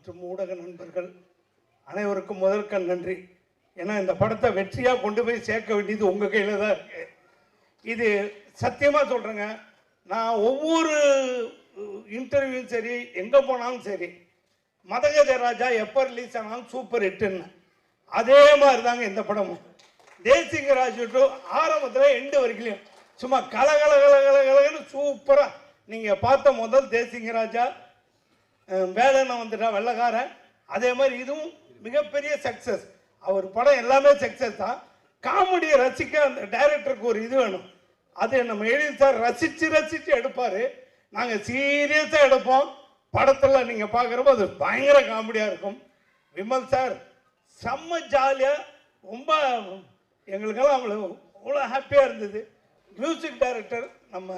மற்றும் ஊடக நண்பர்கள் அனைவருக்கும் முதற்கண் நன்றி. ஏன்னா இந்த படத்தை வெற்றியாக கொண்டு போய் சேர்க்க வேண்டியது உங்கள் கையில் தான் இருக்கு. இது சத்தியமாக சொல்கிறேங்க, நான் ஒவ்வொரு இன்டர்வியூவும் சரி, எங்கே போனாலும் சரி, மதகஜ ராஜா எப்போ ரிலீஸ் ஆனாலும் சூப்பர் ஹிட்டுன்னு. அதே மாதிரி தாங்க இந்த படமும். தேசிங்கராஜ் ஆரம்பத்தில் எண்டு வரைக்கும் சும்மா கலகலகலகலகலன்னு சூப்பராக நீங்கள் பார்த்த முதல் தேசிங்கராஜா, வேலைன்னு வந்துட்டா வெள்ளக்காரன், அதே மாதிரி இதுவும் மிகப்பெரிய சக்ஸஸ். அவர் படம் எல்லாமே சக்ஸஸ் தான். காமெடியை ரசிக்க அந்த டைரக்டருக்கு ஒரு இது வேணும். அது நம்ம எழில் சார் ரசித்து ரசித்து எடுப்பார். நாங்கள் சீரியஸாக எடுப்போம். படத்தில் நீங்கள் பார்க்குறப்போ அது பயங்கர காமெடியாக இருக்கும். விமல் சார் செம்ம ஜாலியாக, ரொம்ப எங்களுக்கெல்லாம் அவ்வளோ ஹாப்பியாக இருந்தது. மியூசிக் டைரக்டர் நம்ம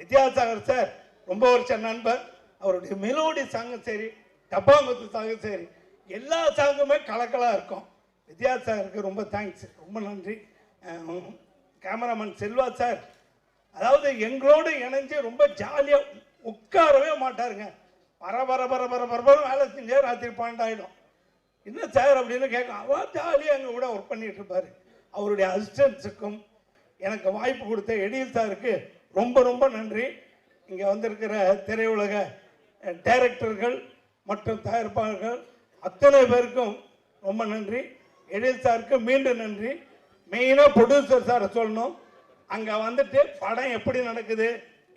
வித்யாசாகர் சார் ரொம்ப வருஷம் நண்பர். அவருடைய மெலோடி சாங்கும் சரி, டப்பாங்குத்து சாங்கும் சரி, எல்லா சாங்குமே கலக்கலாக இருக்கும். வித்யாசாகருக்கு ரொம்ப தேங்க்ஸ், ரொம்ப நன்றி. கேமராமேன் செல்வா சார், அதாவது எங்களோடு இணைஞ்சு ரொம்ப ஜாலியாக உட்காரவே மாட்டாருங்க. பர பர பர பர பரபரம் வேலை செஞ்சே ராத்திரி 12 ஆகிடும். என்ன சார் அப்படின்னு கேட்கும். அவர் ஜாலியாக எங்கள் கூட ஒர்க் பண்ணிகிட்டு இருப்பார். அவருடைய அசிஸ்டன்ஸுக்கும் எனக்கு வாய்ப்பு கொடுத்த எழில் சாருக்கு ரொம்ப ரொம்ப நன்றி. இங்கே வந்திருக்கிற திரையுலக டைரக்டர்கள் மற்றும் தயாரிப்பாளர்கள் அத்தனை பேருக்கும் ரொம்ப நன்றி. எழில் சாருக்கு மீண்டும் நன்றி. மெயினாக ப்ரொடியூசர் சாரை சொல்லணும். அங்கே வந்துட்டு படம் எப்படி நடக்குது,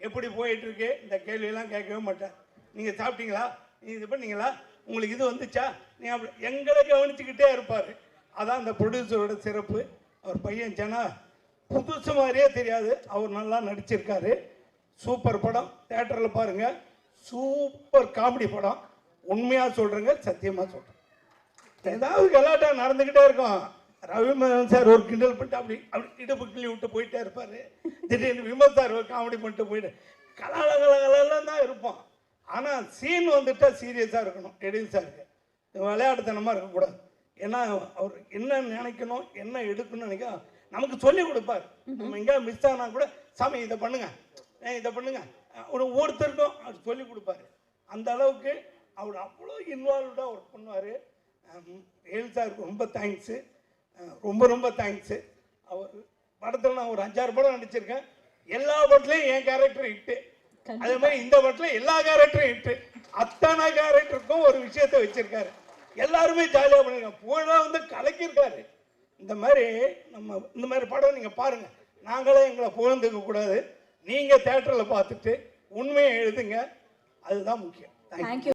எப்படி போயிட்டுருக்கு, இந்த கேள்வியெல்லாம் கேட்கவே மாட்டேன். நீங்கள் சாப்பிட்டீங்களா, நீங்கள் இது பண்ணீங்களா, உங்களுக்கு இது வந்துச்சா, நீங்கள் அப்படி எங்களை கவனிச்சுக்கிட்டே இருப்பார். அதான் அந்த ப்ரொடியூசரோட சிறப்பு. அவர் பையன் ஜனா புதுசு மாதிரியே தெரியாது, அவர் நல்லா நடிச்சிருக்காரு. சூப்பர் படம், தேட்டரில் பாருங்கள். சூப்பர் காமெடி படம். உண்மையாக சொல்கிறேங்க, சத்தியமாக சொல்கிறேன். ஏதாவது கலாட்டா நடந்துக்கிட்டே இருக்கும். ரவிமோகன் சார் ஒரு கிண்டல் பண்ணிட்டு அப்படி இடுப்பு கிள்ளி விட்டு போயிட்டே இருப்பார். திடீர்னு விமல் சார் ஒரு காமெடி பண்ணிட்டு போயிட்டு கலகலகலாம் தான் இருப்போம். ஆனால் சீன் வந்துட்டால் சீரியஸாக இருக்கணும். எழில் சாருக்கு விளையாட்டுத்தனமாக இருக்கக்கூடாது. ஏன்னா அவர் என்ன நினைக்கணும், என்ன எடுக்கணும்னு நினைக்க நமக்கு சொல்லிக் கொடுப்பார். நம்ம எங்கேயா மிஸ் ஆனால் கூட சாமி இதை பண்ணுங்க, இதை பண்ணுங்க, ஒருத்தருக்கும் அவர் சொல்லிக் கொடுப்பாரு. அந்த அளவுக்கு அவர் அவ்வளோ இன்வால்வ்டாக ஒர்க் பண்ணுவார். எழில் சாருக்கு ரொம்ப தேங்க்ஸு, ரொம்ப ரொம்ப தேங்க்ஸு. அவர் படத்தில் நான் ஒரு 5-6 படம் நடிச்சிருக்கேன். எல்லா படத்துலையும் என் கேரக்டர் ஹிட்டு. அதே மாதிரி இந்த படத்தில் எல்லா கேரக்டரும் ஹிட்டு. அத்தனை கேரக்டருக்கும் ஒரு விஷயத்தை வச்சிருக்காரு. எல்லாருமே ஜாலியாக பண்ணிருக்காங்க. புகழாக வந்து கலக்கியிருக்காரு. இந்த மாதிரி படம் நீங்கள் பாருங்கள். நாங்களே எங்களை புகழ்ந்துக்க கூடாது. நீங்கள் தேட்டரில் பார்த்துட்டு உண்மையை எழுதுங்க, அதுதான் முக்கியம். தேங்க்யூ.